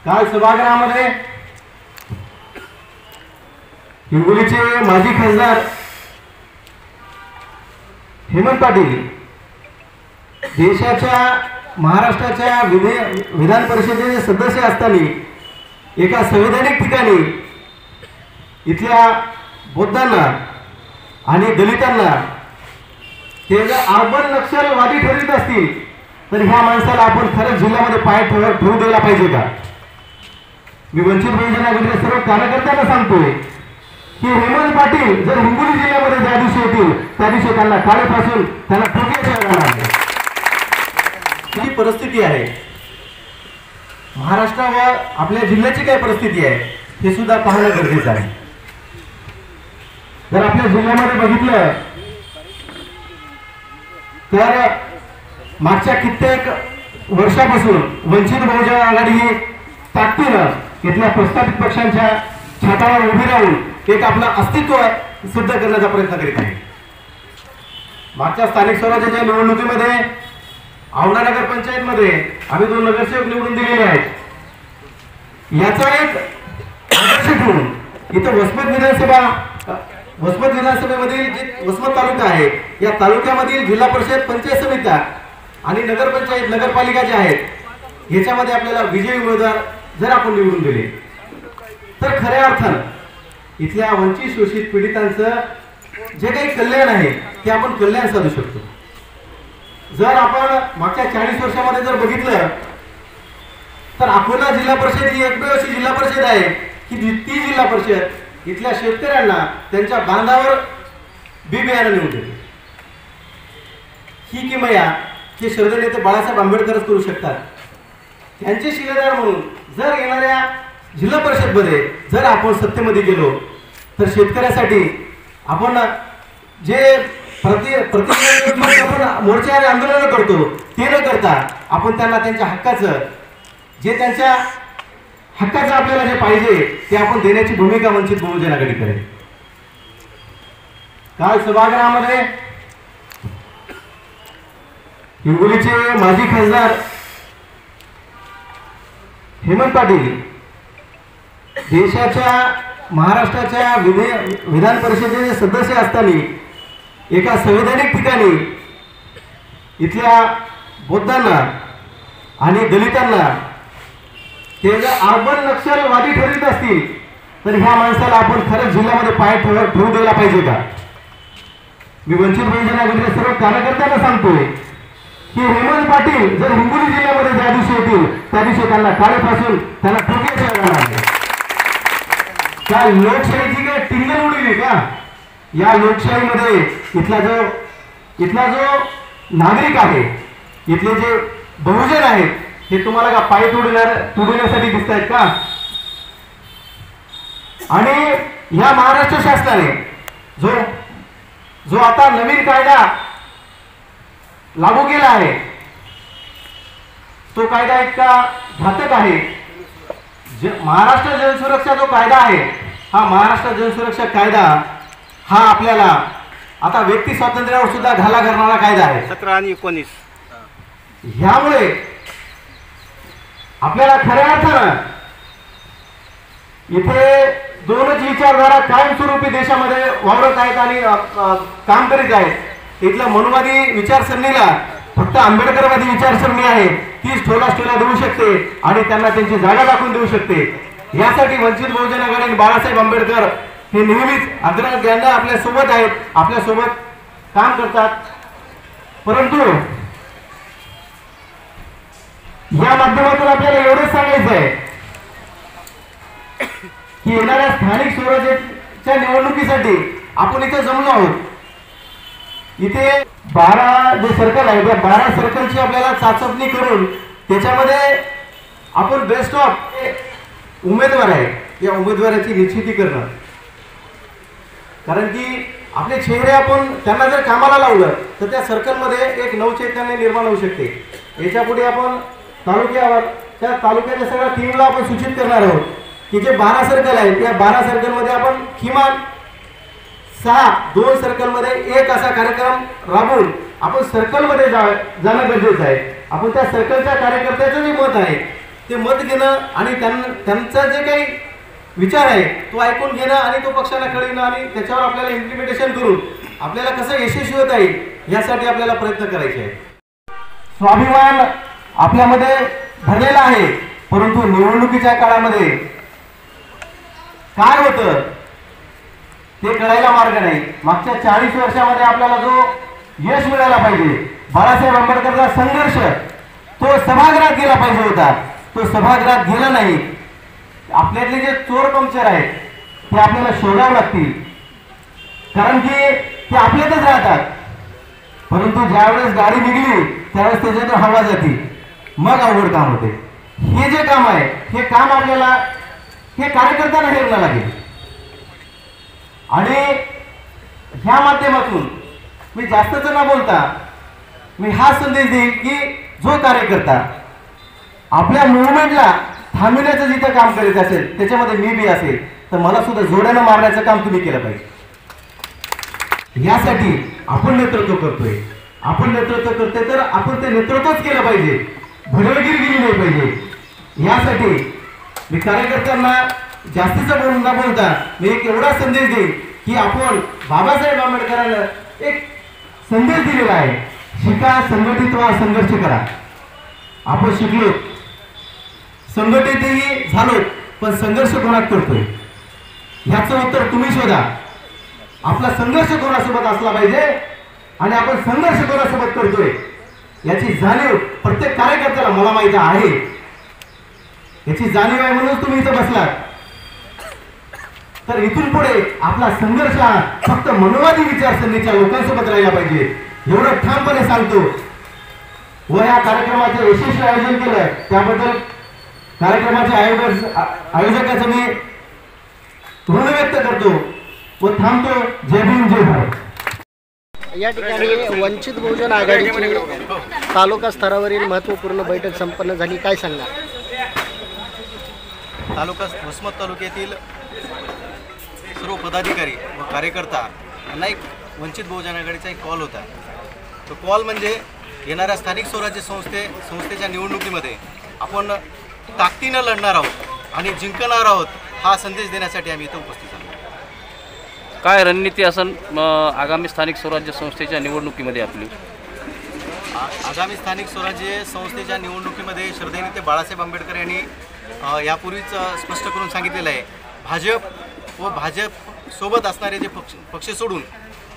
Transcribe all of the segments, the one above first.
काल सभागृहामध्ये हिंगोलीचे माजी खासदार हेमंत पाटील देशाच्या महाराष्ट्राच्या विधान परिषदेचे सदस्य असताना एका संवैधानिक ठिकाणी इथल्या बौद्धांना आणि दलितांना ते जर अर्बन नक्षलवादी ठरवित असतील तर ह्या माणसाला आपण खरंच जिल्ह्यामध्ये पाय ठेवू द्यायला पाहिजे का? मी वंचित बहुजन आघाडीच्या सर्व कार्यकर्त्यांना सांगतोय की हेमंत पाटील जर हिंगोली जिल्ह्यामध्ये ज्या दिवशी येतील त्या दिवशी त्यांना काळेपासून त्यांना ठोक्यात ही परिस्थिती आहे. महाराष्ट्र व आपल्या जिल्ह्याची काय परिस्थिती आहे हे सुद्धा पाहणं गरजेचं आहे. जर आपल्या जिल्ह्यामध्ये बघितलं तर मागच्या कित्येक वर्षापासून वंचित बहुजन आघाडी ही ताकदीनं इथल्या प्रस्थापित पक्षांच्या छातावर उभी राहून एक आपलं अस्तित्व सिद्ध करण्याचा प्रयत्न करीत आहे. मागच्या स्थानिक स्वराज्याच्या निवडणुकीमध्ये औंढा नगर पंचायत मध्ये आम्ही 2 नगरसेवक निवडून दिलेले आहेत. याचा एक आदर्श ठेवून इथं वसमत विधानसभेमधील जे वसमत तालुका आहे या तालुक्यामधील जिल्हा परिषद पंचायत समित्या आणि नगरपंचायत नगरपालिका ज्या आहेत याच्यामध्ये आपल्याला विजयी उमेदवार जर आपण निवडून दिले तर खऱ्या अर्थानं इथल्या वंचित शोषित पीडितांचं जे काही कल्याण आहे ते आपण कल्याण साधू शकतो. जर आपण मागच्या 40 वर्षामध्ये जर बघितलं तर अकोला जिल्हा परिषद ही एकमेव अशी जिल्हा परिषद आहे की ती जिल्हा परिषद इथल्या शेतकऱ्यांना त्यांच्या बांधावर बी बियाणं नेऊन देते. ही किमया हे श्रद्धेय नेते बाळासाहेब आंबेडकरच करू शकतात. त्यांचे शिलेदार म्हणून जर येणाऱ्या जिल्हा परिषदमध्ये जर आपण सत्तेमध्ये गेलो तर शेतकऱ्यासाठी आपण जे आपण मोर्चे आणि आंदोलन करतो ते न करता आपण त्यांना त्यांच्या हक्काचं जे त्यांच्या हक्काचं आपल्याला जे पाहिजे ते आपण देण्याची भूमिका वंचित बहुजन आघाडी करेल. काल सभागृहामध्ये हिंगोलीचे माजी खासदार हेमंत पाटील देशाच्या महाराष्ट्राच्या विधान परिषदेचे सदस्य असताना एका संवैधानिक ठिकाणी इथल्या बौद्धांना आणि दलितांना ते जर अर्बन नक्षलवादी ठरवित असतील तर ह्या माणसाला आपण खरंच जिल्ह्यामध्ये पाय ठेवू द्यायला पाहिजे का? मी वंचित बहुजन आघाडीच्या सर्व कार्यकर्त्यांना सांगतोय की हेमंत पाटील जर हिंगोली जिल्ह्यामध्ये ज्या दिवशी येतील त्या दिवशी त्यांना काळेपासून त्यांना ठोक्यात त्या लोकशाहीची काय टिंगल उडली का? या लोकशाहीमध्ये इथला जो नागरिक आहे इथले जे बहुजन आहेत हे तुम्हाला का पाय तुडवण्यासाठी दिसत आहेत का? आणि ह्या महाराष्ट्र शासनाने जो आता नवीन कायदा लागू केला आहे तो कायदा इतका घातक आहे. महाराष्ट्र जनसुरक्षा जो कायदा आहे हा महाराष्ट्र जनसुरक्षा कायदा हा आपल्याला आता व्यक्ती स्वातंत्र्यावर सुद्धा घाला करणारा कायदा आहे 17 आणि 19. ह्यामुळे आपल्याला खऱ्या अर्थानं इथे दोनच विचारधारा कायमस्वरूपी देशामध्ये वावरत आहेत आणि काम करीत आहेत. इथल्या मनुवादी विचारसरणीला फक्त आंबेडकरवादी विचारसरणी आहे तीच ठोला देऊ शकते आणि त्यांना त्यांची जागा दाखवून देऊ शकते. यासाठी वंचित बहुजन आघाडी आणि बाळासाहेब आंबेडकर हे नेहमीच अग्रगण्य आपल्या सोबत आहेत, आपल्या सोबत काम करतात. परंतु या माध्यमातून आपल्याला एवढंच सांगायचं आहे की येणाऱ्या स्थानिक स्वराज्याच्या निवडणुकीसाठी आपण इथे जमलो आहोत. इथे 12 जे सर्कल आहे त्या 12 सर्कलची आपल्याला चाचपणी करून त्याच्यामध्ये आपण बेस्ट ऑफ उमेदवार आहे या उमेदवाराची निश्चिती करणं. कारण की आपले चेहरे आपण त्यांना जर कामाला लावलं तर त्या सर्कलमध्ये एक नवचैतन्य निर्माण होऊ शकते. याच्या पुढे आपण तालुक्याच्या सगळ्या टीमला आपण सूचित करणार आहोत की जे 12 सर्कल आहेत त्या 12 सर्कलमध्ये आपण किमान 2 सर्कलमध्ये एक असा कार्यक्रम राबवून आपण सर्कलमध्ये जाणं गरजेचं आहे. आपण त्या सर्कलच्या कार्यकर्त्याचं जे मत आहे ते मत घेणं आणि त्यांचा जे काही विचार आहे तो ऐकून घेणं आणि तो पक्षाला कळविणं आणि त्याच्यावर आपल्याला इम्प्लिमेंटेशन करून आपल्याला कसं यशस्वी होता येईल यासाठी आपल्याला प्रयत्न करायचे आहे. स्वाभिमान आपल्यामध्ये भरलेला आहे, परंतु निवडणुकीच्या काळामध्ये काय होतं ते कळायला मार्ग नाही. मागच्या 40 वर्षामध्ये आपल्याला जो यश मिळाला पाहिजे, बाळासाहेब आंबेडकरचा संघर्ष तो सभागृहात गेला पाहिजे होता, तो सभागृहात गेला नाही. आपल्यातले जे चोर पंक्चर आहेत ते आपल्याला शोधावे लागतील, कारण की ते आपल्यातच राहतात. परंतु ज्यावेळेस गाडी निघली त्यावेळेस त्याच्यातून हवा जाती, मग अवघड काम होते. हे जे काम आहे हे काम आपल्याला हे कार्यकर्त्यांना हेरणं लागेल. आणि ह्या माध्यमातून मी जास्तच न बोलता मी हा संदेश देईन की जो कार्यकर्ता आपल्या मुवमेंटला थांबविण्याचं जिथं काम करीत असेल, त्याच्यामध्ये मी बी असेल, तर मला सुद्धा जोड्यानं मारण्याचं काम तुम्ही केलं पाहिजे. यासाठी आपण नेतृत्व करतोय, आपण नेतृत्व करतोय तर आपण ते नेतृत्वच केलं पाहिजे, भडवगिरी गेली नाही पाहिजे. यासाठी मी कार्यकर्त्यांना जास्तीचं बोलून न बोलता मी एक एवढा संदेश देईन की आपण बाबासाहेब आंबेडकरांना एक संदेश दिलेला आहे, शिका, संघटित व्हा, संघर्ष करा. आपण शिकलो, संघटितही झालो, पण संघर्ष कोणात करतोय ह्याचं उत्तर तुम्ही शोधा. आपला संघर्ष कोणासोबत असला पाहिजे आणि आपण संघर्ष कोणासोबत करतोय याची जाणीव प्रत्येक कार्यकर्त्याला मला माहिती आहे. याची जाणीव आहे म्हणून तुम्ही इथं बसलात. तर इथून पुढे आपला संघर्ष हा फक्त मनोवादी विचारसरणीच्या लोकांसोबत राहिला पाहिजे, एवढं ठामपणे सांगतो. व या कार्यक्रमाचं यशस्वी आयोजन केलं त्याबद्दल कार्यक्रमाच्या आयोजकाचं मी ऋण व्यक्त करतो व थांबतो. जय भीम, जय भारत. या ठिकाणी वंचित बहुजन आघाडीची तालुका स्तरावरील महत्त्वपूर्ण बैठक संपन्न झाली, काय सांगणार? वसमत तालुक्यातील सर्व पदाधिकारी व कार्यकर्ता यांना एक वंचित बहुजन आघाडीचा एक कॉल होता. तो कॉल म्हणजे येणाऱ्या स्थानिक स्वराज्य संस्थेच्या निवडणुकीमध्ये आपण ताकदीनं लढणार आहोत आणि जिंकणार आहोत हा संदेश देण्यासाठी आम्ही इथं उपस्थित आलो. काय रणनीती असन आगामी स्थानिक स्वराज्य संस्थेच्या निवडणुकीमध्ये आपली? आगामी स्थानिक स्वराज्य संस्थेच्या निवडणुकीमध्ये श्रद्धेनेते बाळासाहेब आंबेडकर यांनी यापूर्वीच स्पष्ट करून सांगितलेलं आहे, भाजप व भाजप सोबत असणारे जे पक्ष सोडून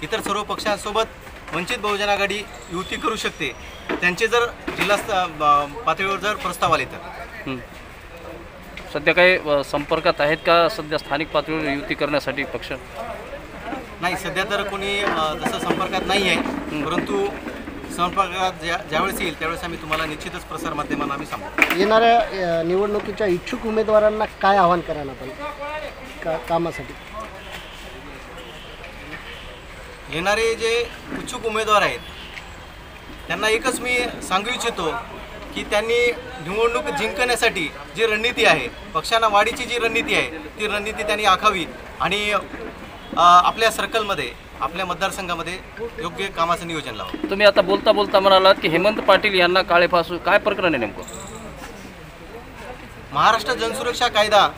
इतर सर्व पक्षांसोबत वंचित बहुजन आघाडी युती करू शकते. त्यांचे जर जिल्हा पातळीवर जर प्रस्ताव आले तर. सध्या काही संपर्कात आहेत का सध्या स्थानिक पातळीवर युती करण्यासाठी पक्ष? नाही, सध्या तर कोणी तसं संपर्कात नाही आहे, परंतु संपर्कात ज्यावेळेस येईल त्यावेळेस आम्ही तुम्हाला निश्चितच प्रसारमाध्यमांना आम्ही सांगू. येणाऱ्या निवडणुकीच्या इच्छुक उमेदवारांना काय आवाहन करायला पाहिजे कामासाठी? येणारे जे इच्छुक उमेदवार आहेत त्यांना एकच मी सांगू इच्छितो की त्यांनी निवडणूक जिंकण्यासाठी जी रणनीती आहे, पक्षांना वाढीची जी रणनीती आहे ती रणनीती त्यांनी आखावी आणि आपल्या सर्कलमध्ये, आपल्या मतदारसंघामध्ये योग्य कामाचं नियोजन लावावं. तुम्ही आता बोलता बोलता म्हणालात की हेमंत पाटील यांना काळे फासू, काय प्रकरण आहे नेमकं? महाराष्ट्र जनसुरक्षा कायदा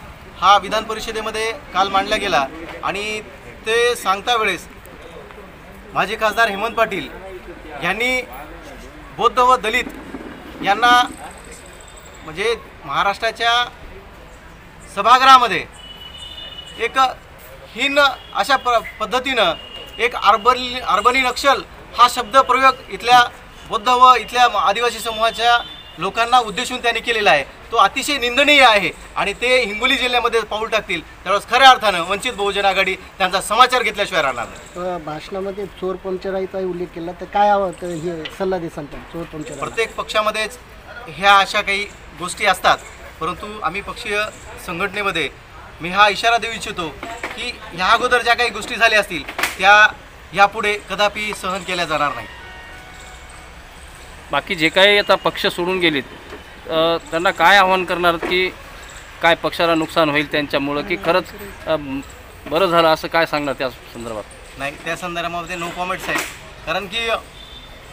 हा विधान परिषदेमध्ये काल मांडला गेला आणि ते सांगता वेळेस माजी खासदार हेमंत पाटील यांनी बौद्ध व दलित यांना म्हणजे महाराष्ट्राच्या सभागृहामध्ये एक हीन अशा पद्धतीनं एक अर्बनी नक्षल हा शब्द प्रयोग इथल्या बौद्ध व इथल्या आदिवासी समूहाच्या लोकांना उद्देशून त्यांनी केलेला आहे. तो अतिशय निंदनीय आहे आणि ते हिंगोली जिल्ह्यामध्ये पाऊल टाकतील त्यावेळेस खऱ्या अर्थानं वंचित बहुजन आघाडी त्यांचा समाचार घेतल्याशिवाय राहणार नाही. भाषणामध्ये चोर पंचराईचा उल्लेख केला, तर काय हे सल्ला देसान? चोर पंचराई प्रत्येक पक्षामध्येच ह्या अशा काही गोष्टी असतात, परंतु आम्ही पक्षीय संघटनेमध्ये मी हा इशारा देऊ इच्छितो की ह्या अगोदर ज्या काही गोष्टी झाल्या असतील त्या यापुढे कदापि सहन केल्या जाणार नाही. बाकी जे काही आता पक्ष सोडून गेलेत त्यांना काय आव्हान करणार की काय पक्षाला नुकसान होईल त्यांच्यामुळं, की खरंच बरं झालं असं काय सांगणार त्या संदर्भात? नाही, त्या संदर्भामध्ये नो कॉमेंट्स आहेत, कारण की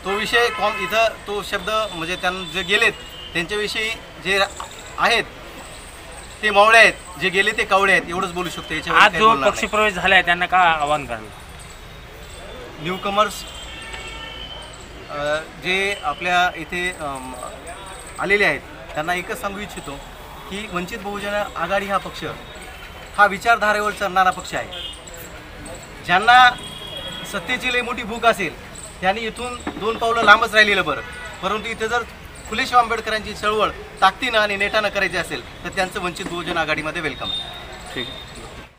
तो विषय इथं तो शब्द म्हणजे त्यांना जे गेलेत त्यांच्याविषयी जे आहेत ते मावळे आहेत, जे गेले ते कावळे आहेत, एवढंच बोलू शकतो. याच्यावर आज काही जो बोलणार नाही. पक्षप्रवेश झालाय त्यांना काय आव्हान कराल? न्यूकमर्स जे आपल्या इथे आलेले आहेत त्यांना एकच सांगू इच्छितो की वंचित बहुजन आघाडी हा पक्ष हा विचारधारेवर चालणारा पक्ष आहे. ज्यांना सत्तेची लई मोठी भूक असेल त्यांनी इथून 2 पावलं लांबच राहिलेलं बरं. परंतु इथे जर फुले शाहू आंबेडकरांची चळवळ ताकदीनं आणि नेटानं करायची असेल तर त्यांचं वंचित बहुजन आघाडीमध्ये वेलकम आहे. ठीक आहे.